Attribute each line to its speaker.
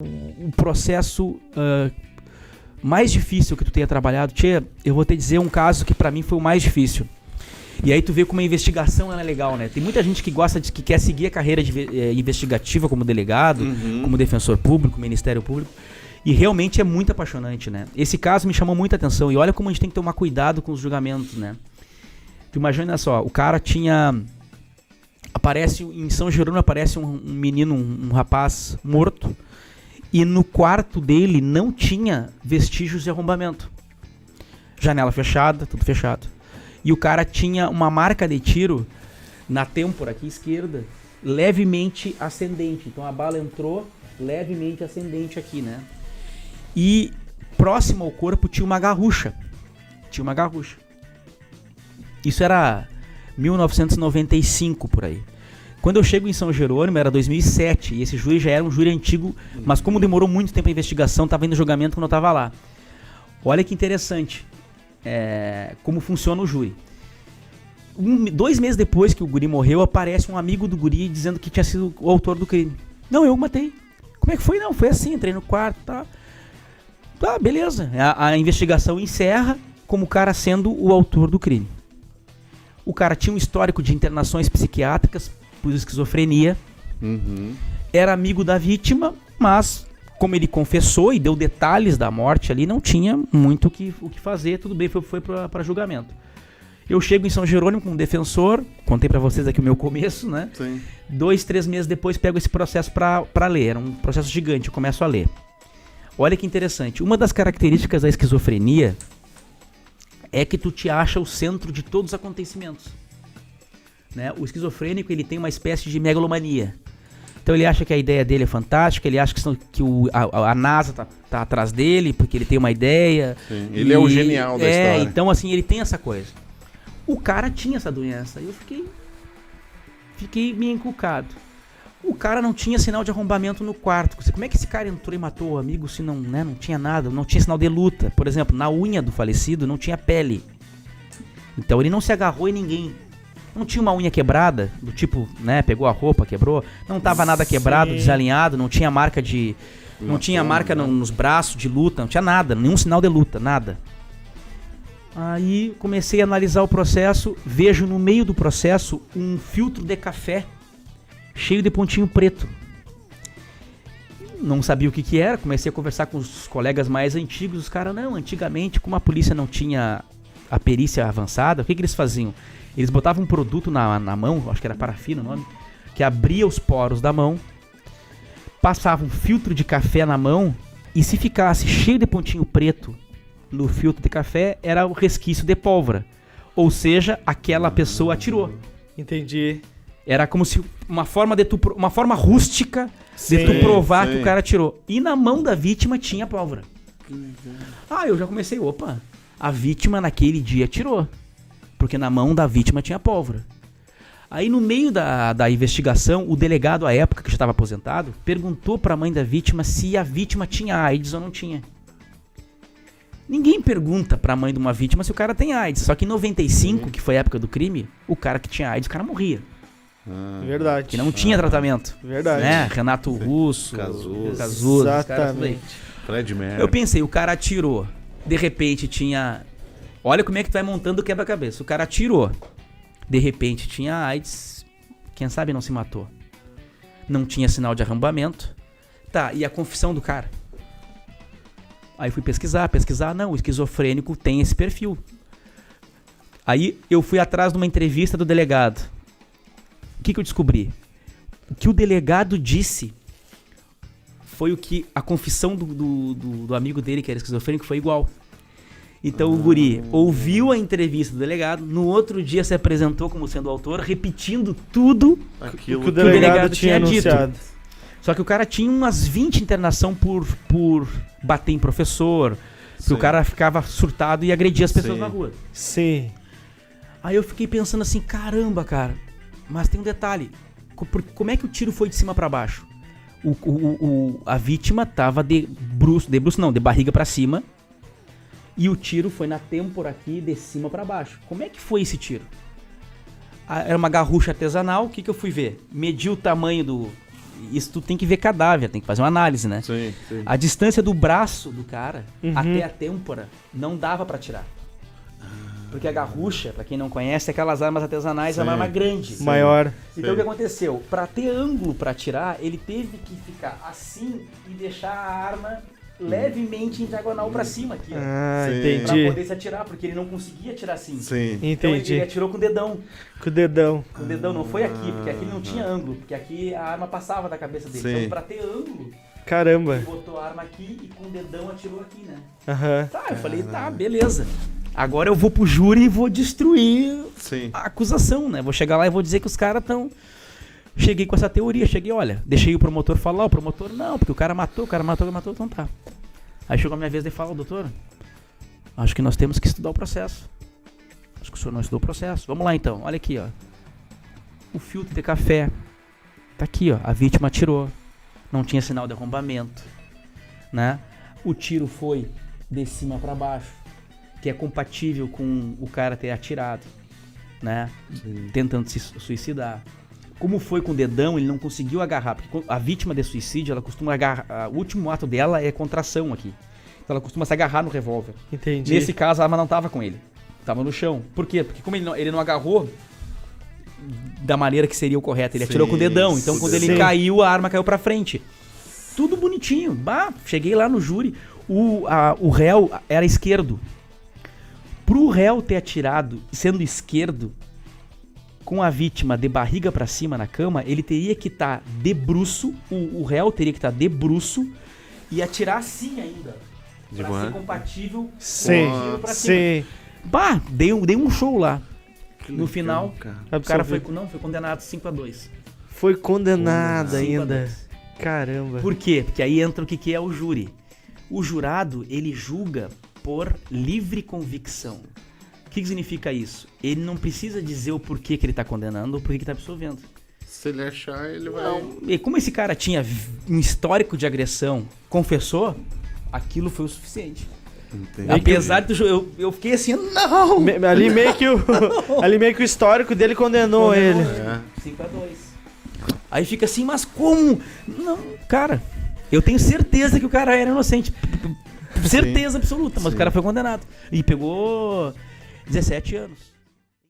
Speaker 1: o processo mais difícil que tu tenha trabalhado? Tchê, eu vou te dizer um caso que pra mim foi o mais difícil. E aí tu vê como a investigação ela é legal, né? Tem muita gente que gosta que quer seguir a carreira investigativa como delegado, como defensor público, Ministério Público. E realmente é muito apaixonante, né? Esse caso me chamou muita atenção. E olha como a gente tem que tomar cuidado com os julgamentos, né? Tu imagina só, o cara tinha... Aparece em São Jerônimo, aparece um menino, um rapaz morto. E no quarto dele não tinha vestígios de arrombamento. Janela fechada, tudo fechado. E o cara tinha uma marca de tiro na têmpora aqui esquerda, levemente ascendente. Então a bala entrou levemente ascendente aqui, né? E próximo ao corpo tinha uma garrucha. Isso era 1995 por aí. Quando eu chego em São Jerônimo era 2007 e esse júri já era um júri antigo, mas como demorou muito tempo a investigação, estava indo julgamento quando eu estava lá. Olha que interessante como funciona o júri. 2 meses depois que o guri morreu, aparece um amigo do guri dizendo que tinha sido o autor do crime. Não, eu matei. Como é que foi? Não, foi assim, entrei no quarto, tá, beleza. A investigação encerra como o cara sendo o autor do crime. O cara tinha um histórico de internações psiquiátricas por esquizofrenia, era amigo da vítima, mas como ele confessou e deu detalhes da morte ali, não tinha muito o que fazer, tudo bem, foi para julgamento. Eu chego em São Jerônimo com um defensor, contei pra vocês aqui o meu começo, né?
Speaker 2: Sim.
Speaker 1: 2, 3 meses depois pego esse processo pra ler, era um processo gigante, eu começo a ler. Olha que interessante, uma das características da esquizofrenia é que tu te acha o centro de todos os acontecimentos. Né? O esquizofrênico ele tem uma espécie de megalomania. Então ele acha que a ideia dele é fantástica, ele acha que a NASA tá atrás dele, porque ele tem uma ideia.
Speaker 2: Sim, ele é o genial da história.
Speaker 1: Então assim, ele tem essa coisa. O cara tinha essa doença, e eu fiquei meio encucado. O cara não tinha sinal de arrombamento no quarto. Como é que esse cara entrou e matou o amigo se não tinha nada, não tinha sinal de luta? Por exemplo, na unha do falecido não tinha pele. Então ele não se agarrou em ninguém. Não tinha uma unha quebrada, do tipo, né, pegou a roupa, quebrou. Não tava nada quebrado, desalinhado, não tinha marca de... Não tinha marca nos braços de luta, não tinha nada, nenhum sinal de luta, nada. Aí comecei a analisar o processo, vejo no meio do processo um filtro de café cheio de pontinho preto. Não sabia o que era, comecei a conversar com os colegas mais antigos, os caras, não, antigamente, como a polícia não tinha a perícia avançada, o que eles faziam? Eles botavam um produto na mão, acho que era parafina o nome, que abria os poros da mão, passava um filtro de café na mão, e se ficasse cheio de pontinho preto no filtro de café, era o resquício de pólvora. Ou seja, aquela pessoa atirou.
Speaker 3: Entendi.
Speaker 1: Era como se uma forma rústica de tu provar que o cara atirou. E na mão da vítima tinha pólvora. Eu já comecei, a vítima naquele dia atirou. Porque na mão da vítima tinha pólvora. Aí no meio da investigação, o delegado à época, que já estava aposentado, perguntou para a mãe da vítima se a vítima tinha AIDS ou não tinha. Ninguém pergunta para a mãe de uma vítima se o cara tem AIDS. Só que em 95, que foi a época do crime, o cara que tinha AIDS, o cara morria.
Speaker 3: Verdade.
Speaker 1: Que não tinha tratamento.
Speaker 3: Verdade.
Speaker 1: Né? Renato Russo, Cazuza,
Speaker 3: exatamente.
Speaker 2: Fred Mercury.
Speaker 1: Eu pensei, o cara atirou. De repente tinha... Olha como é que tu vai montando o quebra-cabeça. O cara atirou. De repente tinha AIDS. Quem sabe não se matou. Não tinha sinal de arrombamento. Tá, e a confissão do cara? Aí fui pesquisar. Não, o esquizofrênico tem esse perfil. Aí eu fui atrás de uma entrevista do delegado. O que eu descobri? O que o delegado disse foi o que a confissão do amigo dele, que era esquizofrênico, foi igual. Então o guri ouviu a entrevista do delegado, no outro dia se apresentou como sendo o autor, repetindo tudo
Speaker 3: aquilo que o delegado tinha dito.
Speaker 1: Só que o cara tinha umas 20 internação por bater em professor, porque o cara ficava surtado e agredia as pessoas na rua.
Speaker 3: Sim.
Speaker 1: Aí eu fiquei pensando assim, caramba, cara, mas tem um detalhe, como é que o tiro foi de cima pra baixo? A vítima tava de barriga pra cima, e o tiro foi na têmpora aqui, de cima pra baixo. Como é que foi esse tiro? Era uma garrucha artesanal, o que eu fui ver? Medi o tamanho isso tu tem que ver cadáver, tem que fazer uma análise, né?
Speaker 2: Sim, sim.
Speaker 1: A distância do braço do cara até a têmpora não dava pra tirar. Porque a garrucha, pra quem não conhece, é aquelas armas artesanais, é uma arma grande.
Speaker 3: Maior.
Speaker 1: Então o que aconteceu? Pra ter ângulo pra atirar, ele teve que ficar assim e deixar a arma levemente em diagonal pra cima aqui, ó.
Speaker 3: Ah,
Speaker 2: Sim.
Speaker 1: Pra
Speaker 3: entendi.
Speaker 1: poder se atirar, porque ele não conseguia atirar assim.
Speaker 2: Sim.
Speaker 1: Então
Speaker 3: Entendi.
Speaker 1: ele atirou com o dedão.
Speaker 3: Com o dedão.
Speaker 1: Com o dedão não foi aqui, porque aqui não tinha ângulo, porque aqui a arma passava da cabeça dele.
Speaker 2: Sim.
Speaker 1: Então pra ter ângulo,
Speaker 3: Caramba.
Speaker 1: ele botou a arma aqui e com o dedão atirou aqui, né?
Speaker 3: Aham.
Speaker 1: Tá, eu falei, tá, beleza. Agora eu vou pro júri e vou destruir
Speaker 2: Sim.
Speaker 1: a acusação, né? Vou chegar lá e vou dizer que os caras estão... Cheguei com essa teoria, olha, deixei o promotor falar, o promotor, não, porque o cara matou, então tá. Aí chegou a minha vez de falar, doutor, acho que nós temos que estudar o processo. Acho que o senhor não estudou o processo. Vamos lá então, olha aqui, ó. O filtro de café, tá aqui, ó, a vítima atirou, não tinha sinal de arrombamento, né? O tiro foi de cima pra baixo, que é compatível com o cara ter atirado, né? Tentando se suicidar. Como foi com o dedão, ele não conseguiu agarrar, porque a vítima de suicídio, ela costuma agarrar, o último ato dela é contração aqui. Então ela costuma se agarrar no revólver.
Speaker 3: Entendi.
Speaker 1: Nesse caso, a arma não tava com ele, tava no chão. Por quê? Porque como ele não agarrou da maneira que seria o correto, ele atirou com o dedão, então quando ele caiu, a arma caiu pra frente. Tudo bonitinho. Bah, cheguei lá no júri, o réu era esquerdo. Pro réu ter atirado sendo esquerdo, com a vítima de barriga pra cima na cama, ele teria que estar de bruço, o réu teria que estar de bruço e atirar assim ainda. Pra ser compatível
Speaker 3: Sim,
Speaker 1: com o tiro pra cima.
Speaker 3: sim.
Speaker 1: Bah, dei um show lá.
Speaker 2: Que
Speaker 1: No
Speaker 2: legal,
Speaker 1: final,
Speaker 2: cara.
Speaker 1: o cara foi condenado 5-2.
Speaker 3: Foi condenado
Speaker 1: 5-2.
Speaker 3: ainda. Caramba.
Speaker 1: Por quê? Porque aí entra o que é o júri. O jurado, ele julga por livre convicção. O que significa isso? Ele não precisa dizer o porquê que ele está condenando ou porquê que está absolvendo.
Speaker 2: Se ele achar, ele vai...
Speaker 1: Não. E como esse cara tinha um histórico de agressão, confessou, aquilo foi o suficiente.
Speaker 2: Entendi.
Speaker 1: Apesar de eu fiquei assim, não!
Speaker 3: Ali meio que o histórico dele condenou ele.
Speaker 2: É.
Speaker 1: 5-2. Aí fica assim, mas como? Não, cara, eu tenho certeza que o cara era inocente. Certeza absoluta, mas o cara foi condenado. E pegou 17 anos.